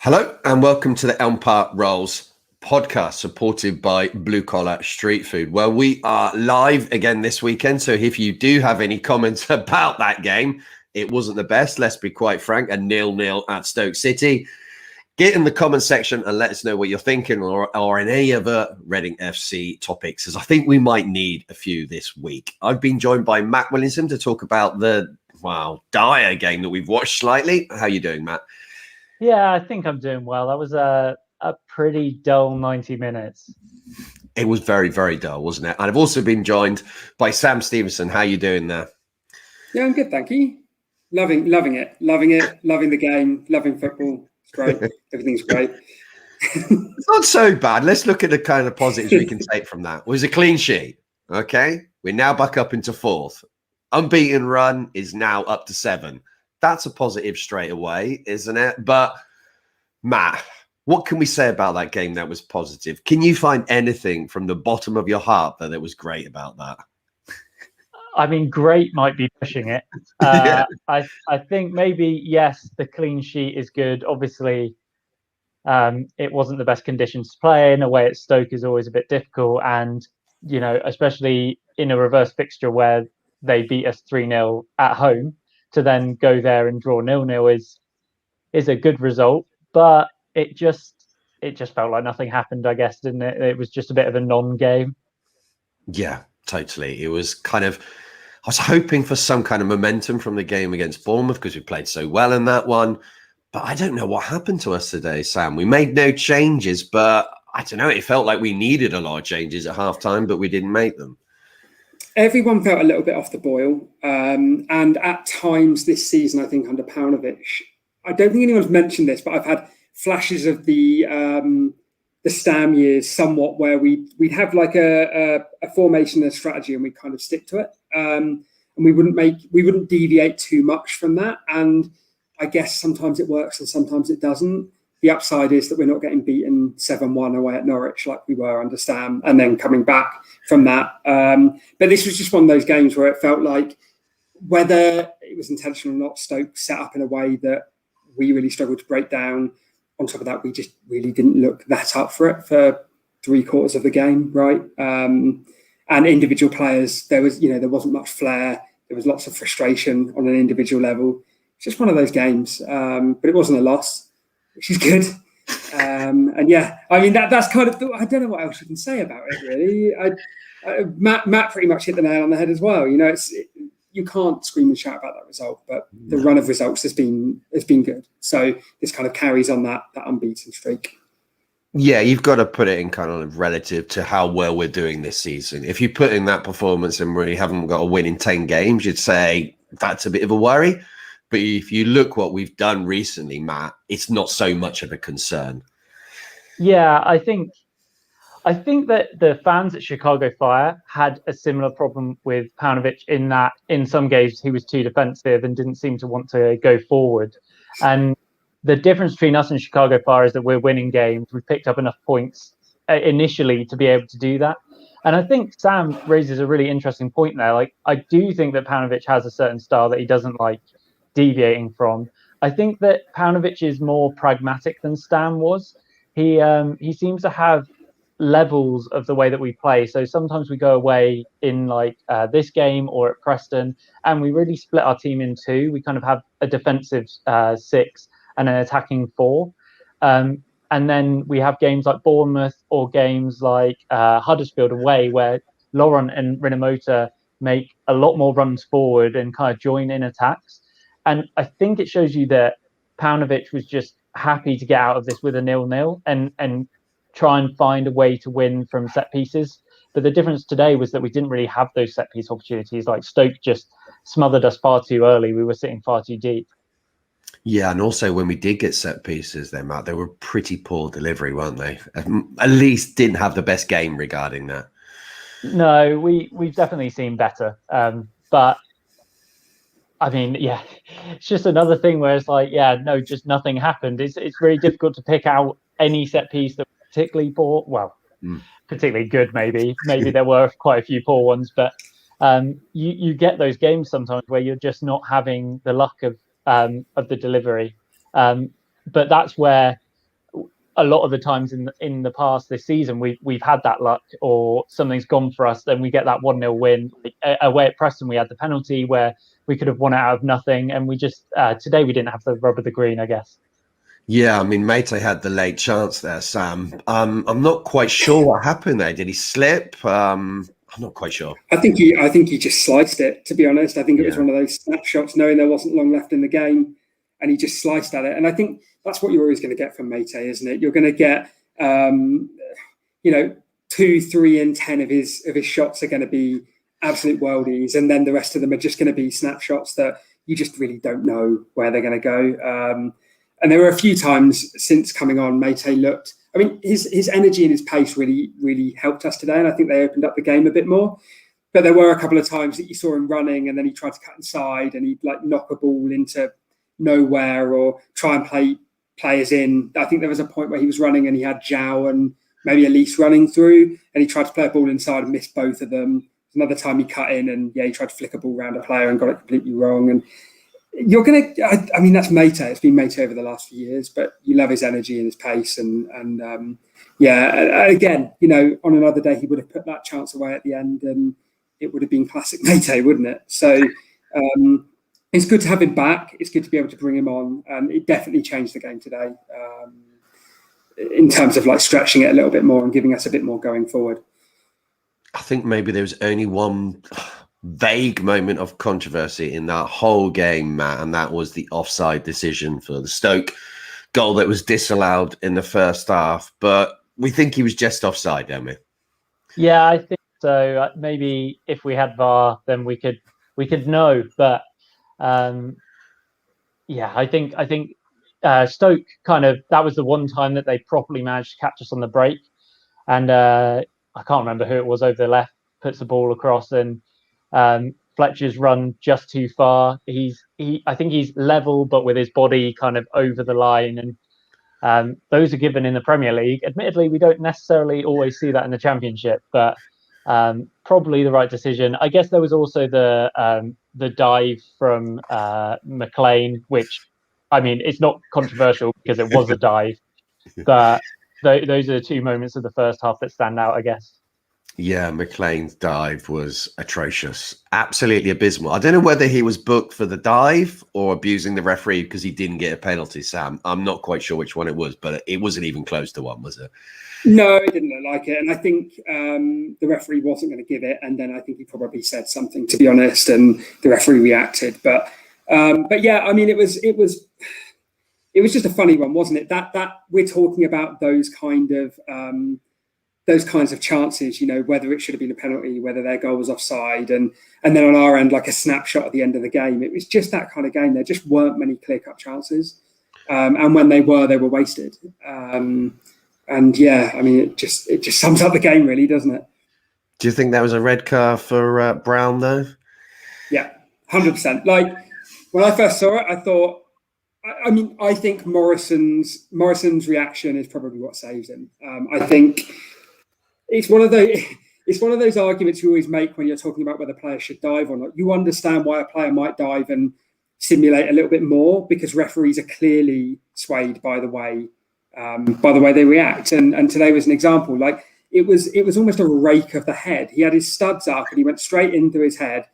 Hello and welcome to the Elm Park Rolls podcast, supported by Blue Collar Street Food. Well, we are live again this weekend, so if you do have any comments about that game, it wasn't the best, let's be quite frank, a 0-0 at Stoke City. Get in the comment section and let us know what you're thinking or any other Reading FC topics, as I think we might need a few this week. I've been joined by Matt Williamson to talk about the, dire game that we've watched slightly. How are you doing, Matt? Yeah, I think I'm doing well. That was a pretty dull 90 minutes. It was very, very dull, wasn't it? And I've also been joined by Sam Stevenson. How are you doing there? Yeah, I'm good, thank you. Loving it, loving the game, loving football. It's great. Everything's great. It's not so bad. Let's look at the kind of positives we can take from that. It was a clean sheet. Okay. We're now back up into fourth. Unbeaten run is now up to 7. That's a positive straight away, isn't it? But Matt, what can we say about that game that was positive? Can you find anything from the bottom of your heart that was great about that? I mean, great might be pushing it. Yeah. I think maybe, yes, the clean sheet is good. Obviously, it wasn't the best conditions to play in. Away at Stoke is always a bit difficult. And, you know, especially in a reverse fixture where they beat us 3-0 at home, to then go there and draw 0-0 is a good result. But it just felt like nothing happened, I guess, didn't it? It was just a bit of a non-game. Yeah, totally. It was kind of, I was hoping for some kind of momentum from the game against Bournemouth because we played so well in that one. But I don't know what happened to us today, Sam. We made no changes, but I don't know. It felt like we needed a lot of changes at halftime, but we didn't make them. Everyone felt a little bit off the boil. And at times this season, I think under Paunovic, I don't think anyone's mentioned this, but I've had flashes of the Stam years somewhat where we'd have like a formation and a strategy and we'd kind of stick to it. And we wouldn't deviate too much from that. And I guess sometimes it works and sometimes it doesn't. The upside is that we're not getting beaten 7-1 away at Norwich like we were under Stam and then coming back from that. But this was just one of those games where it felt like, whether it was intentional or not, Stoke set up in a way that we really struggled to break down. On top of that, we just really didn't look that up for it for 3/4 of the game, right? And individual players, there wasn't much flair. There was lots of frustration on an individual level. It's just one of those games, but it wasn't a loss, which is good. And yeah, I mean that's kind of, I don't know what else you can say about it really. Matt pretty much hit the nail on the head as well. You know, you can't scream and shout about that result, but the run of results has been good. So this kind of carries on that unbeaten streak. Yeah, you've got to put it in kind of relative to how well we're doing this season. If you put in that performance and we haven't got a win in 10 games, you'd say that's a bit of a worry. But if you look what we've done recently, Matt, it's not so much of a concern. Yeah, I think that the fans at Chicago Fire had a similar problem with Paunovic in that in some games he was too defensive and didn't seem to want to go forward. And the difference between us and Chicago Fire is that we're winning games. We've picked up enough points initially to be able to do that. And I think Sam raises a really interesting point there. Like, I do think that Paunovic has a certain style that he doesn't like deviating from. I think that Paunovic is more pragmatic than Stam was. He seems to have levels of the way that we play. So sometimes we go away in like this game or at Preston, and we really split our team in two. We kind of have a defensive 6 and an attacking 4. And then we have games like Bournemouth or games like Huddersfield away, where Laurent and Rinomhota make a lot more runs forward and kind of join in attacks. And I think it shows you that Paunovic was just happy to get out of this with a 0-0 and try and find a way to win from set pieces. But the difference today was that we didn't really have those set piece opportunities. Like, Stoke just smothered us far too early. We were sitting far too deep. Yeah, and also when we did get set pieces, then Matt, they were pretty poor delivery, weren't they? At least didn't have the best game regarding that. No, we've definitely seen better. But I mean, yeah, it's just another thing where it's like, yeah, no, just nothing happened. It's really difficult to pick out any set piece that was particularly poor. Well, particularly good, maybe. Maybe there were quite a few poor ones, but you get those games sometimes where you're just not having the luck of the delivery. But that's where a lot of the times in the past this season, we've had that luck, or something's gone for us, then we get that 1-0 win. Like, away at Preston, we had the penalty where we could have won it out of nothing, and we just today we didn't have the rub of the green, I guess. Yeah, I mean, Mate had the late chance there, Sam. I'm not quite sure what happened there. Did he slip? I'm not quite sure. I think he just sliced it, to be honest. I think it was one of those snapshots, knowing there wasn't long left in the game, and he just sliced at it. And I think that's what you're always going to get from Mate, isn't it? You're going to get, 2, 3 in 10 of his shots are going to be absolute worldies, and then the rest of them are just going to be snapshots that you just really don't know where they're going to go. And there were a few times since coming on, Mate looked. I mean, his energy and his pace really, really helped us today, and I think they opened up the game a bit more. But there were a couple of times that you saw him running, and then he tried to cut inside, and he'd like knock a ball into nowhere or try and play players in. I think there was a point where he was running and he had Zhao and maybe Elise running through, and he tried to play a ball inside and missed both of them. Another time he cut in and he tried to flick a ball around a player and got it completely wrong. And you're going to, I mean, that's Mate. It's been Mate over the last few years, but you love his energy and his pace. And again, on another day, he would have put that chance away at the end, and it would have been classic Mate, wouldn't it? So it's good to have him back. It's good to be able to bring him on. And it definitely changed the game today in terms of like stretching it a little bit more and giving us a bit more going forward. I think maybe there was only one vague moment of controversy in that whole game, Matt, and that was the offside decision for the Stoke goal that was disallowed in the first half. But we think he was just offside, don't we? Yeah, I think so. Maybe if we had VAR, then we could know. But I think Stoke kind of, that was the one time that they properly managed to catch us on the break, and I can't remember who it was over the left puts the ball across, and Fletcher's run just too far. I think he's level, but with his body kind of over the line, and those are given in the Premier League. Admittedly, we don't necessarily always see that in the Championship, but probably the right decision. I guess there was also the dive from McLean, which, I mean, it's not controversial because it was a dive, but those are the two moments of the first half that stand out, I guess. Yeah, McLean's dive was atrocious. Absolutely abysmal. I don't know whether he was booked for the dive or abusing the referee because he didn't get a penalty, Sam. I'm not quite sure which one it was, but it wasn't even close to one, was it? No, it didn't look like it. And I think the referee wasn't going to give it. And then I think he probably said something, to be honest, and the referee reacted. But yeah, I mean, it was just a funny one, wasn't it? That we're talking about those kinds of chances, whether it should have been a penalty, whether their goal was offside, and then on our end, like a snapshot at the end of the game. It was just that kind of game. There just weren't many clear-cut chances, and when they were wasted. And yeah, I mean, it just sums up the game, really, doesn't it? Do you think that was a red card for Brown, though? Yeah, 100%. Like when I first saw it, I thought, I think Morrison's reaction is probably what saves him. I think it's one of those arguments you always make when you're talking about whether players should dive or not. You understand why a player might dive and simulate a little bit more because referees are clearly swayed by the way they react. And today was an example. Like it was almost a rake of the head. He had his studs up and he went straight into his head.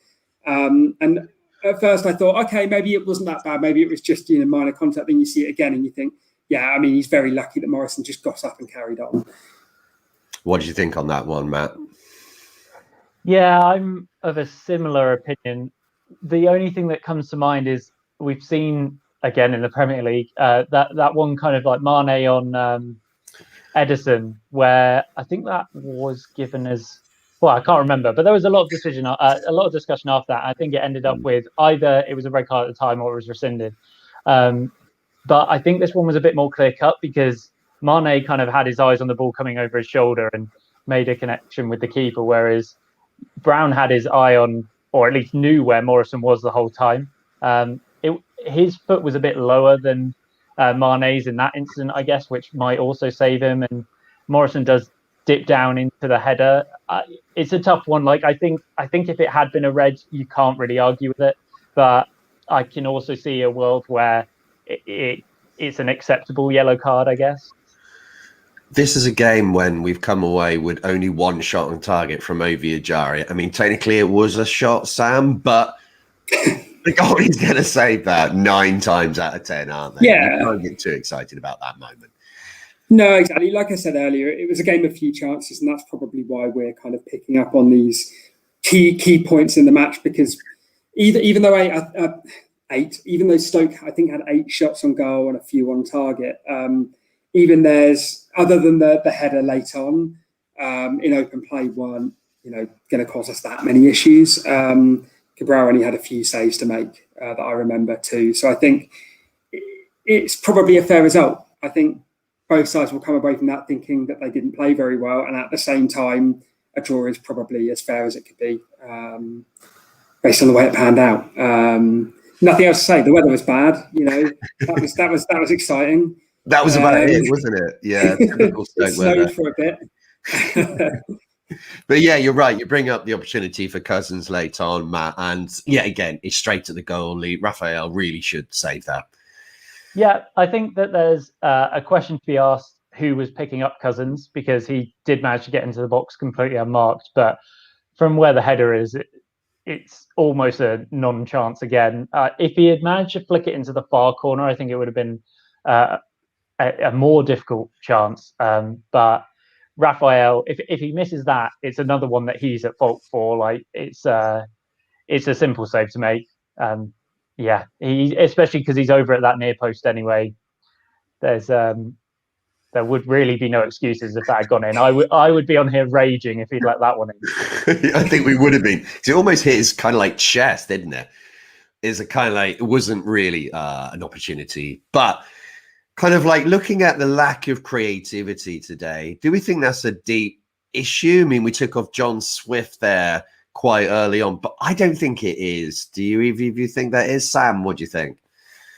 And at first I thought, okay, maybe it wasn't that bad. Maybe it was just minor contact. Then you see it again and you think, yeah, I mean, he's very lucky that Morrison just got up and carried on. What did you think on that one, Matt? Yeah, I'm of a similar opinion. The only thing that comes to mind is we've seen again in the Premier League that one kind of like Mane on Edison, where I think that was given as well. I can't remember, but there was a lot of discussion after that. I think it ended up with either it was a red card at the time or it was rescinded. But I think this one was a bit more clear cut because Mane kind of had his eyes on the ball coming over his shoulder and made a connection with the keeper, whereas Brown had his eye on, or at least knew where Morrison was the whole time. His foot was a bit lower than Mane's in that incident, I guess, which might also save him. And Morrison does dip down into the header. It's a tough one. Like I think if it had been a red, you can't really argue with it. But I can also see a world where it's an acceptable yellow card, I guess. This is a game when we've come away with only one shot on target from Ovie Ejaria. I mean, technically it was a shot, Sam, but the goalie's going to save that 9 times out of 10, aren't they? Yeah. You can't get too excited about that moment. No, exactly. Like I said earlier, it was a game of few chances, and that's probably why we're kind of picking up on these key points in the match, because even though even though Stoke, I think, had 8 shots on goal and a few on target, even there's, other than the header late on in open play, weren't going to cause us that many issues. Cabral only had a few saves to make that I remember too. So I think it's probably a fair result. I think both sides will come away from that thinking that they didn't play very well, and at the same time, a draw is probably as fair as it could be, based on the way it panned out. Nothing else to say. The weather was bad. That was exciting. That was about it, wasn't it? Yeah, typical Stoke weather. Snowed for a bit. But yeah, you're right. You bring up the opportunity for Cousins late on, Matt, and yeah, again, it's straight to the goalie. Raphael really should save that. Yeah, I think that there's a question to be asked who was picking up Cousins, because he did manage to get into the box completely unmarked. But from where the header is, it's almost a non-chance again. If he had managed to flick it into the far corner, I think it would have been a more difficult chance. But Raphael, if he misses that, it's another one that he's at fault for. Like, it's a simple save to make. Yeah, especially because he's over at that near post anyway. There would really be no excuses if that had gone in. I would be on here raging if he'd let that one in. I think we would have been. It almost hit his kind of like chest, didn't it? It's a kind of like, it wasn't really an opportunity, but kind of like looking at the lack of creativity today, do we think that's a deep issue? I mean, we took off John Swift there quite early on, but I don't think it is. Do you, either of you think that is? Sam, what do you think?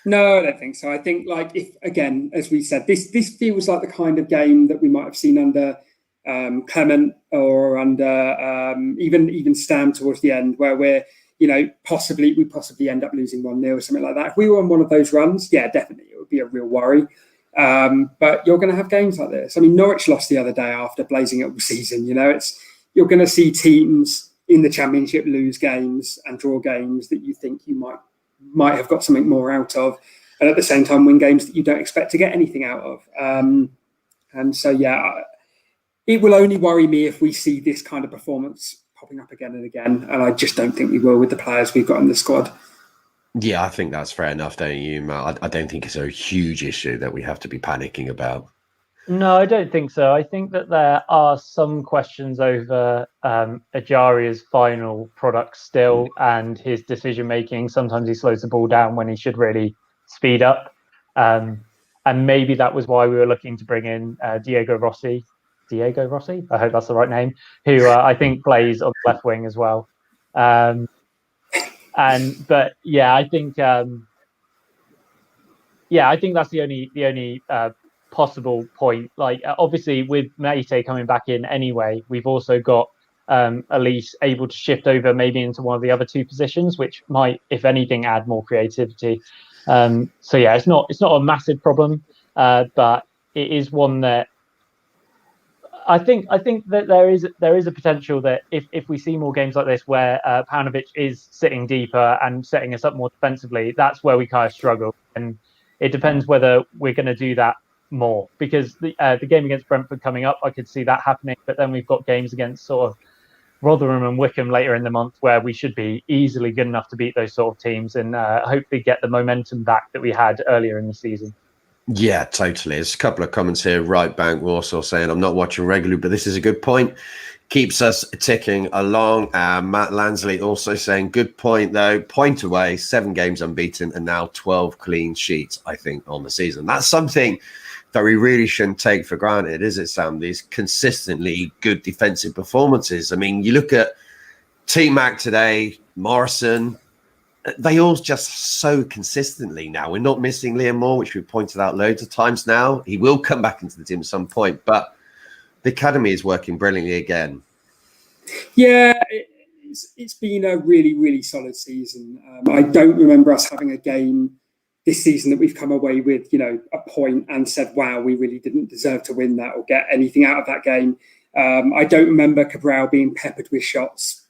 No, I don't think so. I think, like, if, again, as we said, this feels like the kind of game that we might have seen under Clement or under even Stam towards the end, where we're, we possibly end up losing 1-0 or something like that. If we were on one of those runs, yeah, definitely, it would be a real worry. But you're going to have games like this. I mean, Norwich lost the other day after blazing it all season. You're going to see teams in the Championship lose games and draw games that you think you might have got something more out of, and at the same time win games that you don't expect to get anything out of. And so, yeah, it will only worry me if we see this kind of performance popping up again and again, and I just don't think we will with the players we've got in the squad. Yeah, I think that's fair enough, don't you, Matt? I don't think it's a huge issue that we have to be panicking about. No, I don't think so. I think that there are some questions over Ejaria's final product still and his decision making. Sometimes he slows the ball down when he should really speed up. And maybe that was why we were looking to bring in Diego Rossi. I hope that's the right name, who I think plays on the left wing as well. But yeah, I think that's the only possible point. Like, obviously with Meite coming back in anyway, we've also got Elise able to shift over maybe into one of the other 2 positions, which might, if anything, add more creativity. So yeah, it's not a massive problem, but it is one that I think that there is a potential that if we see more games like this where Paunovic is sitting deeper and setting us up more defensively, that's where we kind of struggle, and it depends whether we're going to do that more, because the game against Brentford coming up, I could see that happening, but then we've got games against sort of Rotherham and Wickham later in the month where we should be easily good enough to beat those sort of teams and hopefully get the momentum back that we had earlier in the season. Yeah, totally. There's a couple of comments here. Right Bank Warsaw saying, I'm not watching regularly, but this is a good point. Keeps us ticking along. Matt Lansley also saying, good point, though. Point away, 7 games unbeaten, and now 12 clean sheets, I think, on the season. That's something that we really shouldn't take for granted, is it, Sam? These consistently good defensive performances. I mean, you look at T-Mac today, Morrison, they all just so consistently now. We're not missing Liam Moore, which we've pointed out loads of times now. He will come back into the team at some point, but the academy is working brilliantly again. Yeah, it's been a really, really solid season. I don't remember us having a game this season that we've come away with, a point and said, wow, we really didn't deserve to win that or get anything out of that game. I don't remember Cabral being peppered with shots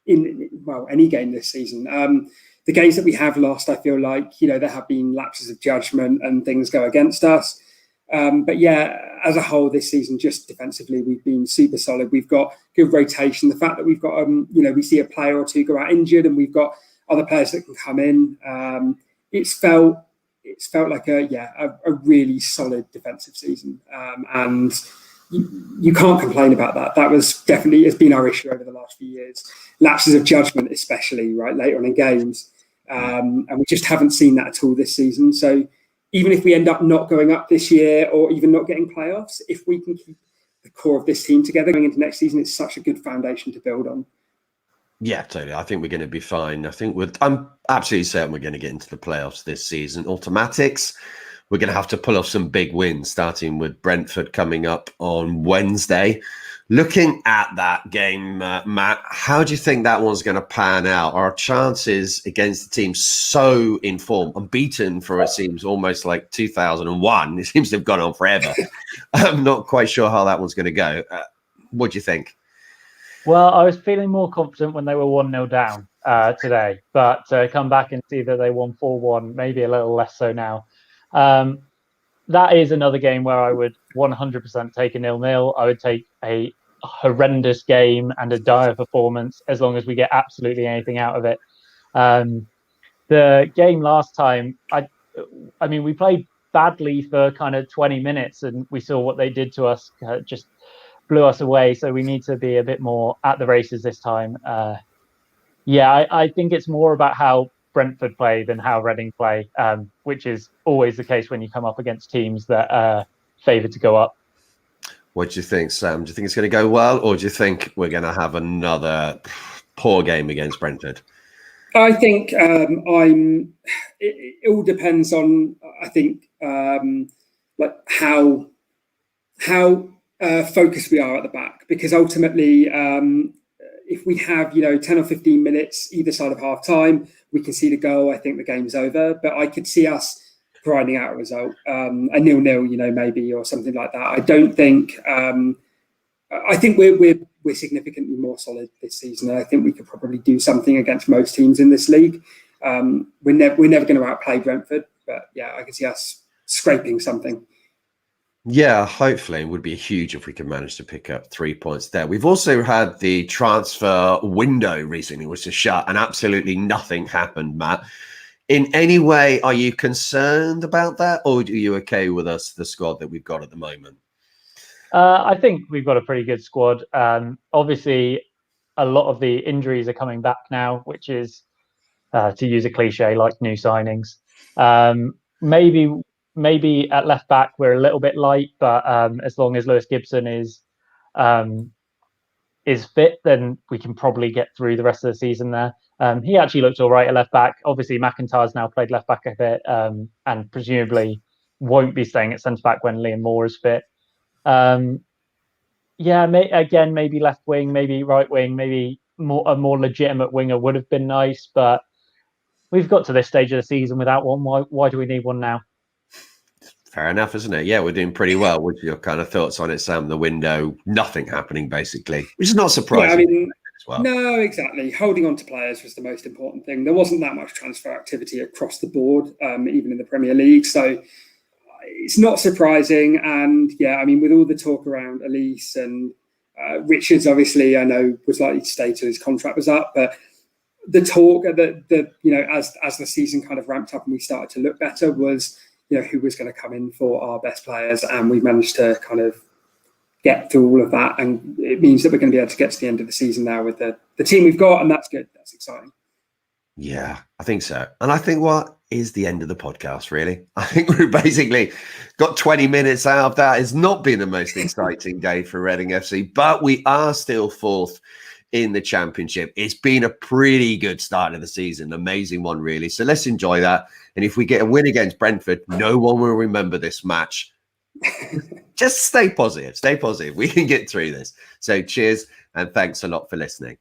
in any game this season. The games that we have lost, I feel like, there have been lapses of judgment and things go against us. But yeah, as a whole this season, just defensively, we've been super solid. We've got good rotation. The fact that we've got, we see a player or two go out injured and we've got other players that can come in. It's felt like a really solid defensive season. And you can't complain about that. That was definitely, it's been our issue over the last few years. Lapses of judgment, especially right later on in games. And we just haven't seen that at all this season. So even if we end up not going up this year or even not getting playoffs, if we can keep the core of this team together going into next season, it's such a good foundation to build on. Yeah, totally. I think we're going to be fine. I'm absolutely certain we're going to get into the playoffs this season. Automatics, we're going to have to pull off some big wins, starting with Brentford coming up on Wednesday. Looking at that game, Matt, how do you think that one's going to pan out? Our chances against the team so in form, unbeaten for it seems almost like 2001. It seems to have gone on forever. I'm not quite sure how that one's going to go. What do you think? Well, I was feeling more confident when they were 1-0 down today, but come back and see that they won 4-1, maybe a little less so now. That is another game where I would 100% take a 0-0. I would take a horrendous game and a dire performance as long as we get absolutely anything out of it. The game last time, I mean, we played badly for kind of 20 minutes and we saw what they did to us, just blew us away. So we need to be a bit more at the races this time. I think it's more about how Brentford play than how Reading play, which is always the case when you come up against teams that are favoured to go up. What do you think, Sam? Do you think it's going to go well, or do you think we're going to have another poor game against Brentford? I think it all depends on, I think, like how focused we are at the back, because ultimately, if we have 10 or 15 minutes either side of half time, we can see the goal. I think the game's over, but I could see us grinding out a result, a 0-0, maybe, or something like that. I don't think. I think we're significantly more solid this season. And I think we could probably do something against most teams in this league. We're never going to outplay Brentford, but yeah, I can see us scraping something. Yeah, hopefully it would be huge if we can manage to pick up 3 points there. We've also had the transfer window recently, which is shut, and absolutely nothing happened, Matt. In any way, are you concerned about that, or are you okay with the squad that we've got at the moment? I think we've got a pretty good squad. Obviously, a lot of the injuries are coming back now, which is, to use a cliche, like new signings. Maybe at left back we're a little bit light, but as long as Lewis Gibson is fit, then we can probably get through the rest of the season there. He actually looked all right at left back. Obviously, McIntyre's now played left back a bit, and presumably won't be staying at centre back when Liam Moore is fit. Maybe left wing, maybe right wing, maybe a more legitimate winger would have been nice, but we've got to this stage of the season without one. Why do we need one now? Fair enough, isn't it? Yeah, we're doing pretty well. What's your kind of thoughts on it, Sam? The window, nothing happening, basically, which is not surprising. Yeah, as well. No, exactly. Holding on to players was the most important thing. There wasn't that much transfer activity across the board, even in the Premier League. So it's not surprising. And yeah, I mean, with all the talk around Elise and Richards, obviously, I know was likely to stay till his contract was up, but the talk that as the season kind of ramped up and we started to look better was, who was going to come in for our best players, and we managed to kind of get through all of that, and it means that we're going to be able to get to the end of the season now with the team we've got, and that's good. That's exciting. Yeah, I think so. And I think what is the end of the podcast, really? I think we've basically got 20 minutes out of that. It's not been the most exciting day for Reading FC, but we are still fourth in the Championship. It's been a pretty good start of the season. Amazing one, really. So let's enjoy that. And if we get a win against Brentford, no one will remember this match. Just stay positive. Stay positive. We can get through this. So cheers and thanks a lot for listening.